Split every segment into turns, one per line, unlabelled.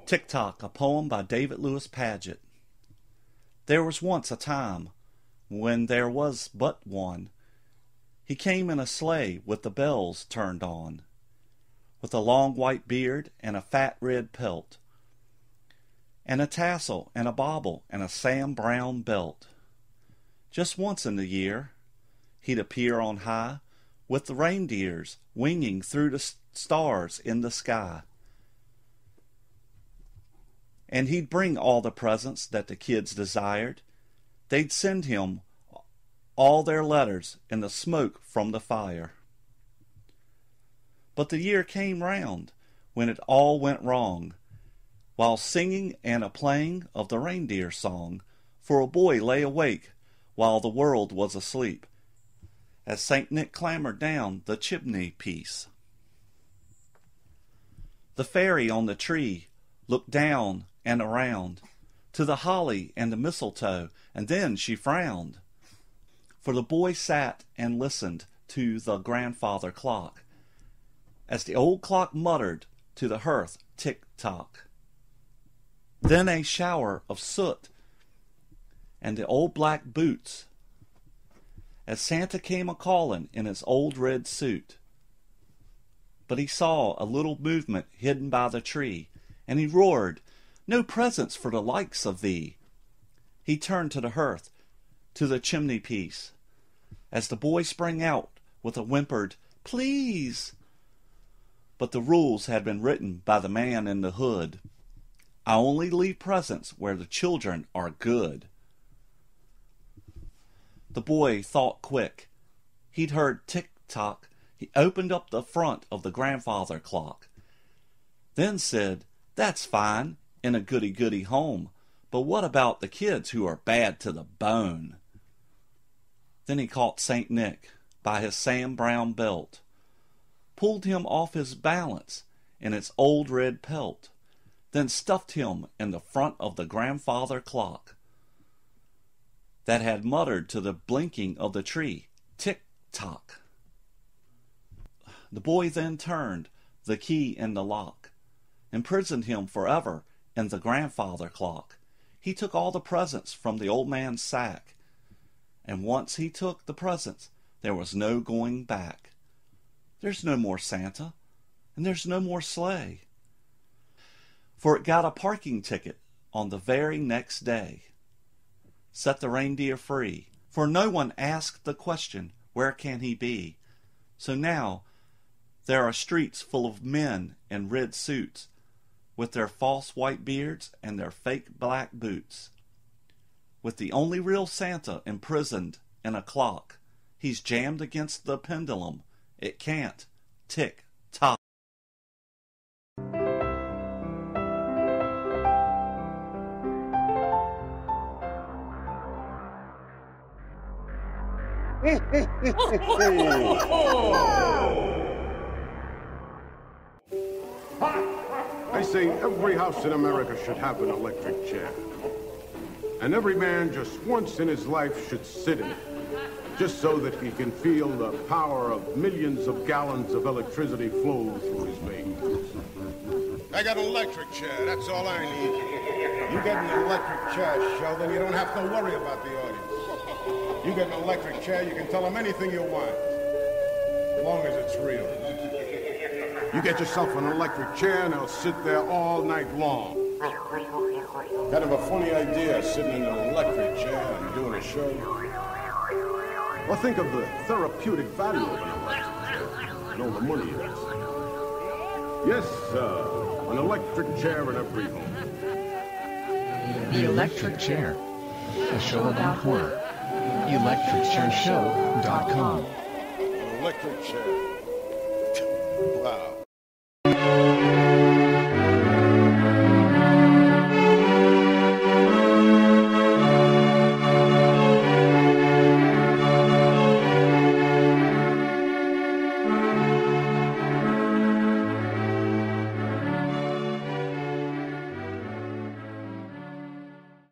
TIC-TOC, a poem by David Lewis Paget. There was once a time when there was but one. He came in a sleigh with the bells turned on, with a long white beard and a fat red pelt, and a tassel and a bauble and a Sam Brown belt. Just once in the year he'd appear on high, with the reindeers winging through the stars in the sky. And he'd bring all the presents that the kids desired. They'd send him all their letters in the smoke from the fire. But the year came round when it all went wrong, while singing and a playing of the reindeer song, for a boy lay awake while the world was asleep, as Saint Nick clambered down the chimney piece. The fairy on the tree looked down and around to the holly and the mistletoe, and then she frowned. For the boy sat and listened to the grandfather clock, as the old clock muttered to the hearth, tick-tock. Then a shower of soot and the old black boots, as Santa came a-callin' in his old red suit. But he saw a little movement hidden by the tree, and he roared, "No presents for the likes of thee." He turned to the hearth, to the chimney piece, as the boy sprang out with a whimpered, "Please." But the rules had been written by the man in the hood. I only leave presents where the children are good. The boy thought quick. He'd heard tick-tock. He opened up the front of the grandfather clock, then said, "That's fine in a goody-goody home, but what about the kids who are bad to the bone?" Then he caught Saint Nick by his Sam Brown belt, pulled him off his balance in its old red pelt, then stuffed him in the front of the grandfather clock that had muttered to the blinking of the tree, tick-tock. The boy then turned the key in the lock, imprisoned him forever in the grandfather clock. He took all the presents from the old man's sack, and once he took the presents, there was no going back. There's no more Santa, and there's no more sleigh, for it got a parking ticket on the very next day. Set the reindeer free, for no one asked the question, where can he be? So now there are streets full of men in red suits, with their false white beards and their fake black boots, with the only real Santa imprisoned in a clock. He's jammed against the pendulum. It can't tick-tock.
I say every house in America should have an electric chair. And every man just once in his life should sit in it, just so that he can feel the power of millions of gallons of electricity flow through his veins. I got an electric chair, that's all I need. You get an electric chair, Sheldon, you don't have to worry about the audience. You get an electric chair, you can tell them anything you want, as long as it's real. You get yourself an electric chair and they'll sit there all night long. Kind of a funny idea, sitting in an electric chair and doing a show. Well, think of the therapeutic value of an electric chair and all the money it is. Yes, sir. An electric chair in every home.
The Electric Chair, a show about horror. ElectricChairShow.com.
An electric chair. Wow.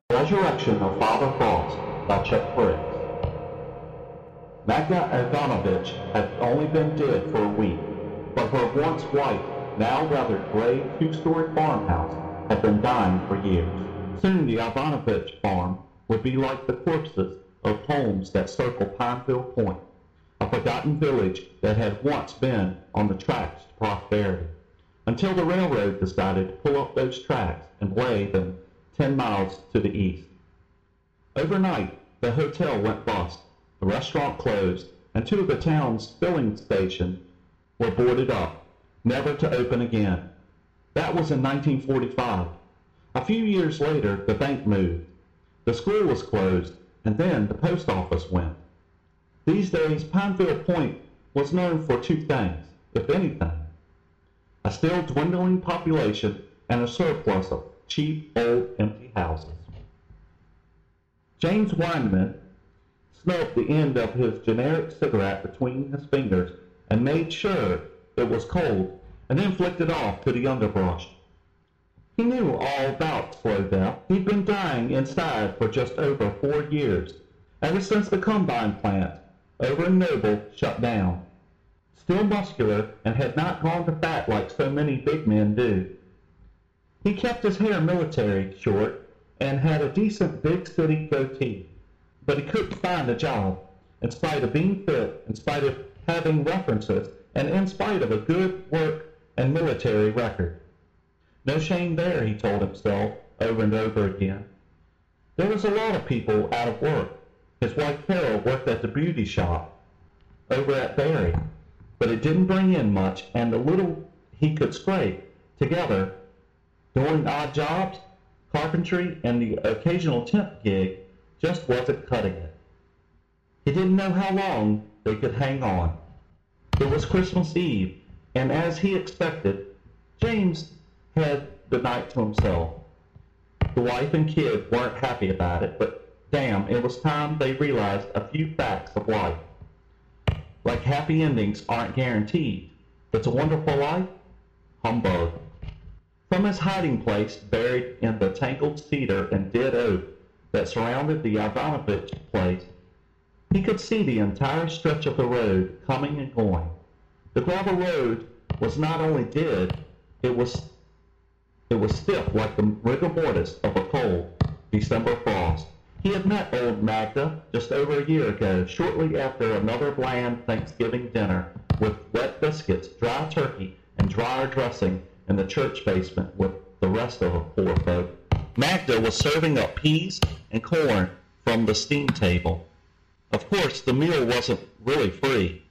Resurrection of Father Frost by Chuck Briggs. Magda Ivanovich had only been dead for a week, but her once white, now rather gray two-story farmhouse had been dying for years. Soon the Ivanovich farm would be like the corpses of homes that circle Pineville Point, a forgotten village that had once been on the tracks to prosperity, until the railroad decided to pull up those tracks and lay them 10 miles to the east. Overnight, the hotel went bust, the restaurant closed, and 2 of the town's filling stations were boarded up, never to open again. That was in 1945. A few years later, the bank moved, the school was closed, and then the post office went. These days, Pineville Point was known for 2 things, if anything: a still dwindling population and a surplus of cheap, old, empty houses. James Weinman smoked the end of his generic cigarette between his fingers and made sure it was cold, and then flicked it off to the underbrush. He knew all about slow death. He'd been dying inside for just over 4 years, ever since the combine plant over in Noble shut down. Still muscular and had not gone to fat like so many big men do. He kept his hair military short and had a decent big city goatee, but he couldn't find a job, in spite of being fit, in spite of having references, and in spite of a good work and military record. No shame there, he told himself over and over again. There was a lot of people out of work. His wife Carol worked at the beauty shop over at Barry, but it didn't bring in much, and the little he could scrape together doing odd jobs, carpentry, and the occasional temp gig just wasn't cutting it. He didn't know how long they could hang on. It was Christmas Eve, and as he expected, James had the night to himself. The wife and kid weren't happy about it, but damn, it was time they realized a few facts of life. Like happy endings aren't guaranteed. It's a Wonderful Life? Humbug. From his hiding place, buried in the tangled cedar and dead oak that surrounded the Ivanovich place, he could see the entire stretch of the road coming and going. The gravel road was not only dead, it was stiff like the rigor mortis of a cold December frost. He had met old Magda just over a year ago, shortly after another bland Thanksgiving dinner with wet biscuits, dry turkey, and drier dressing in the church basement with the rest of the poor folk. Magda was serving up peas and corn from the steam table. Of course, the meal wasn't really free,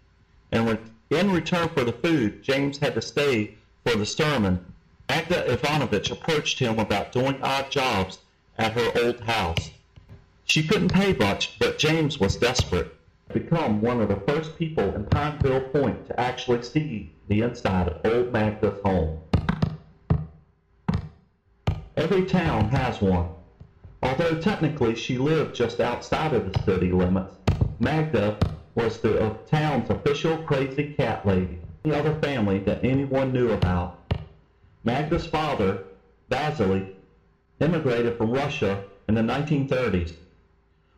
and in return for the food, James had to stay for the sermon. Magda Ivanovich approached him about doing odd jobs at her old house. She couldn't pay much, but James was desperate to become one of the first people in Pineville Point to actually see the inside of old Magda's home. Every town has one. Although technically she lived just outside of the city limits, Magda was the town's official crazy cat lady, the other family that anyone knew about. Magda's father, Vasily, immigrated from Russia in the 1930s.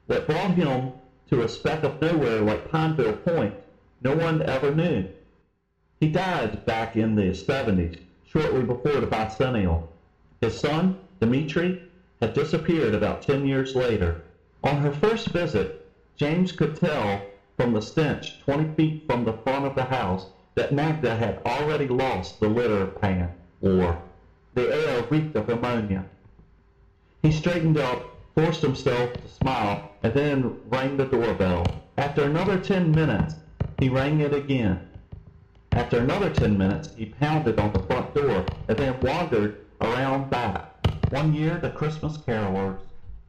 What brought him to a speck of nowhere like Pineville Point, no one ever knew. He died back in the 70s, shortly before the bicentennial. His son, Dmitri, had disappeared about 10 years later. On her first visit, James could tell from the stench 20 feet from the front of the house that Magda had already lost the litter pan war. The air reeked of ammonia. He straightened up, forced himself to smile, and then rang the doorbell. After another 10 minutes, he rang it again. After another 10 minutes, he pounded on the front door and then wandered around back. One year, the Christmas carolers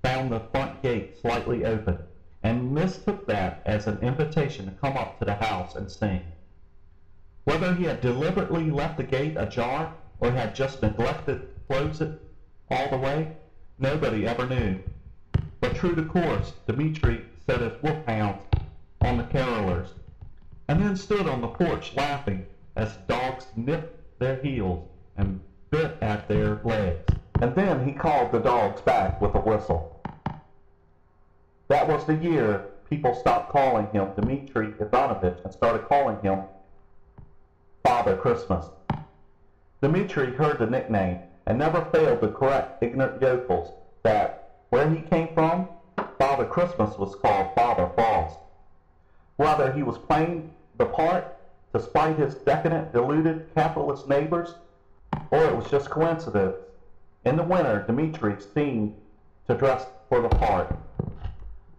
found the front gate slightly open and mistook that as an invitation to come up to the house and sing. Whether he had deliberately left the gate ajar or had just neglected to close it all the way, nobody ever knew. But true to course, Dmitri set his wolfhounds on the carolers, and then stood on the porch laughing as the dogs nipped their heels and bit at their legs. And then he called the dogs back with a whistle. That was the year people stopped calling him Dmitri Ivanovich and started calling him Father Christmas. Dmitri heard the nickname and never failed to correct ignorant yokels that, where he came from, Father Christmas was called Father Frost. Whether he was playing the part to spite his decadent, deluded capitalist neighbors, or it was just coincidence, in the winter Dmitri seemed to dress for the part,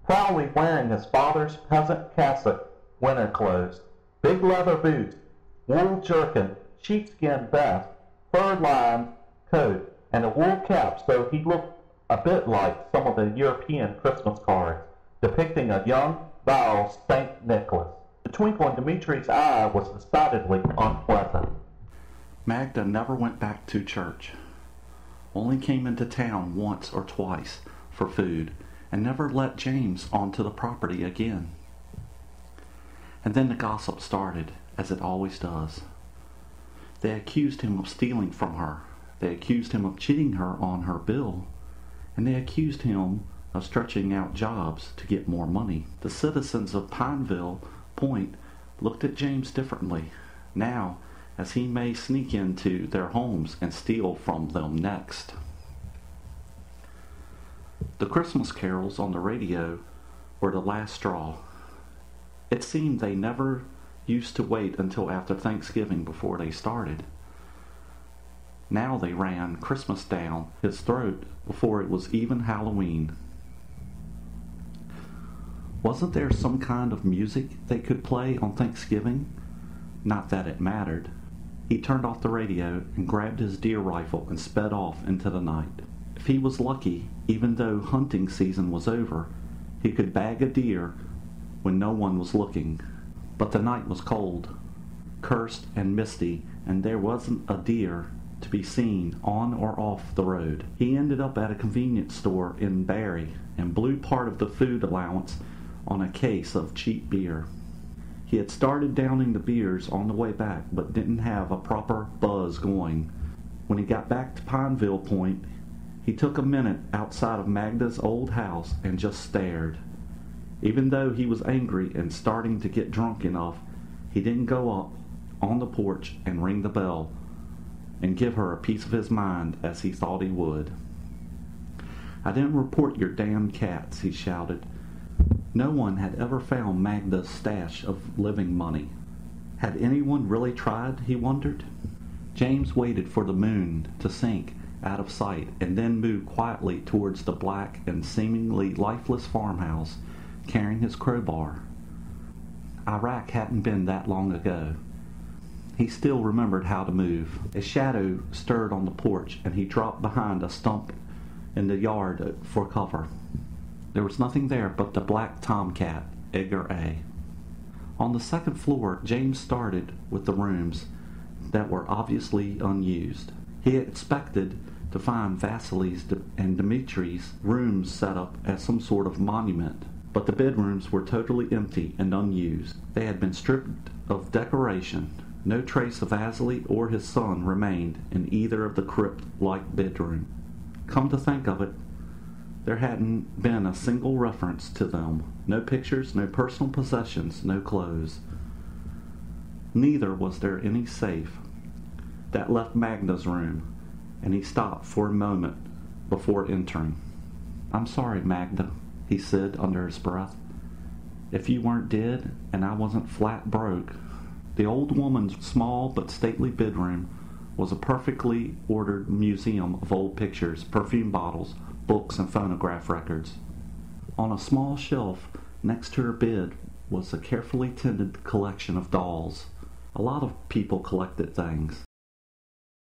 proudly wearing his father's peasant cassock winter clothes, big leather boots, wool jerkin, sheepskin vest, fur-lined coat, and a wool cap, so he looked a bit like some of the European Christmas cards, depicting a young, vile St. Nicholas. The twinkle in Dmitri's eye was decidedly unpleasant.
Magda never went back to church, only came into town once or twice for food, and never let James onto the property again. And then the gossip started, as it always does. They accused him of stealing from her. They accused him of cheating her on her bill. And they accused him of stretching out jobs to get more money. The citizens of Pineville Point looked at James differently now, as he may sneak into their homes and steal from them next. The Christmas carols on the radio were the last straw. It seemed they never used to wait until after Thanksgiving before they started. Now they ran Christmas down his throat before it was even Halloween. Wasn't there some kind of music they could play on Thanksgiving? Not that it mattered. He turned off the radio and grabbed his deer rifle and sped off into the night. If he was lucky, even though hunting season was over, he could bag a deer when no one was looking. But the night was cold, cursed and misty, and there wasn't a deer to be seen on or off the road. He ended up at a convenience store in Barry and blew part of the food allowance on a case of cheap beer. He had started downing the beers on the way back, but didn't have a proper buzz going. When he got back to Pineville Point, he took a minute outside of Magda's old house and just stared. Even though he was angry and starting to get drunk enough, he didn't go up on the porch and ring the bell and give her a piece of his mind as he thought he would. "I didn't report your damn cats," he shouted. No one had ever found Magda's stash of living money. Had anyone really tried, he wondered? James waited for the moon to sink out of sight and then moved quietly towards the black and seemingly lifeless farmhouse, carrying his crowbar. Iraq hadn't been that long ago. He still remembered how to move. A shadow stirred on the porch, and he dropped behind a stump in the yard for cover. There was nothing there but the black tomcat, Edgar A. On the second floor, James started with the rooms that were obviously unused. He expected to find Vasily's and Dmitri's rooms set up as some sort of monument, but the bedrooms were totally empty and unused. They had been stripped of decoration. No trace of Vasily or his son remained in either of the crypt-like bedroom. Come to think of it, there hadn't been a single reference to them. No pictures, no personal possessions, no clothes. Neither was there any safe. That left Magda's room, and he stopped for a moment before entering. "I'm sorry, Magda," he said under his breath. "If you weren't dead and I wasn't flat broke." The old woman's small but stately bedroom was a perfectly ordered museum of old pictures, perfume bottles, books, and phonograph records. On a small shelf next to her bed was a carefully tended collection of dolls. A lot of people collected things.